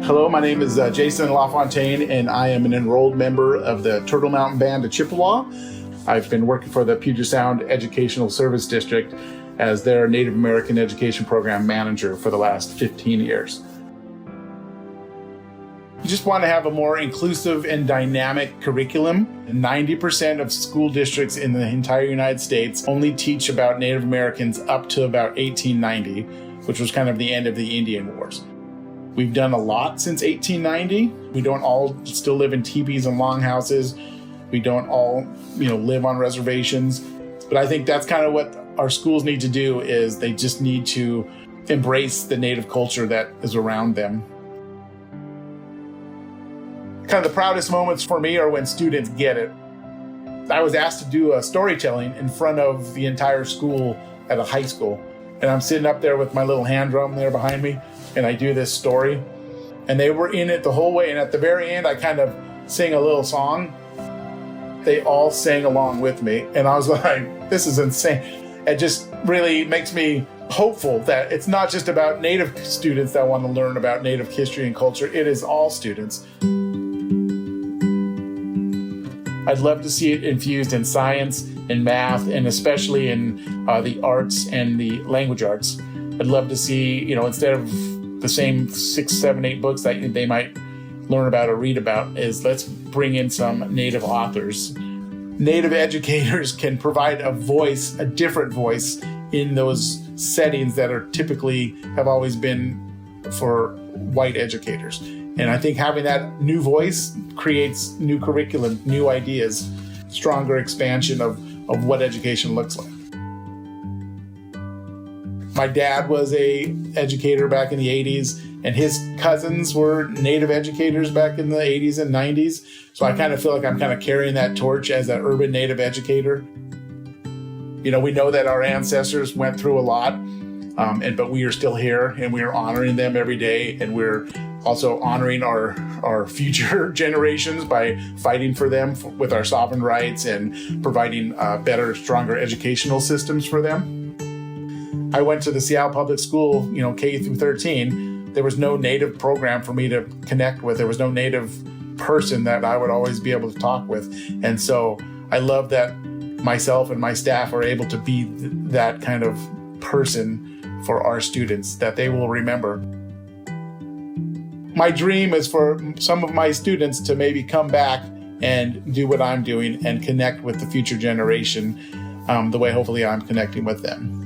Hello, my name is Jason LaFontaine, and I am an enrolled member of the Turtle Mountain Band of Chippewa. I've been working for the Puget Sound Educational Service District as their Native American Education Program Manager for the last 15 years. You just want to have a more inclusive and dynamic curriculum. 90% of school districts in the entire United States only teach about Native Americans up to about 1890, which was kind of the end of the Indian Wars. We've done a lot since 1890. We don't all still live in teepees and longhouses. We don't all, live on reservations. But I think that's kind of what our schools need to do, is they just need to embrace the Native culture that is around them. Kind of the proudest moments for me are when students get it. I was asked to do a storytelling in front of the entire school at a high school. And I'm sitting up there with my little hand drum there behind me, and I do this story. And they were in it the whole way. And at the very end, I kind of sing a little song. They all sang along with me. And I was like, this is insane. It just really makes me hopeful that it's not just about Native students that want to learn about Native history and culture. It is all students. I'd love to see it infused in science and math, and especially in the arts and the language arts. I'd love to see, instead of the same 6, 7, 8 books that they might learn about or read about, is let's bring in some Native authors. Native educators can provide a voice, a different voice, in those settings that are typically have always been for white educators. And I think having that new voice creates new curriculum, new ideas, stronger expansion of what education looks like. My dad was an educator back in the 80s, and his cousins were Native educators back in the 80s and 90s. So I kind of feel like I'm kind of carrying that torch as an urban Native educator. We know that our ancestors went through a lot, but we are still here, and we are honoring them every day, and we're also honoring our future generations by fighting for them with our sovereign rights and providing better, stronger educational systems for them. I went to the Seattle Public School, K through 13. There was no Native program for me to connect with. There was no Native person that I would always be able to talk with. And so I love that myself and my staff are able to be that kind of person for our students that they will remember. My dream is for some of my students to maybe come back and do what I'm doing and connect with the future generation the way hopefully I'm connecting with them.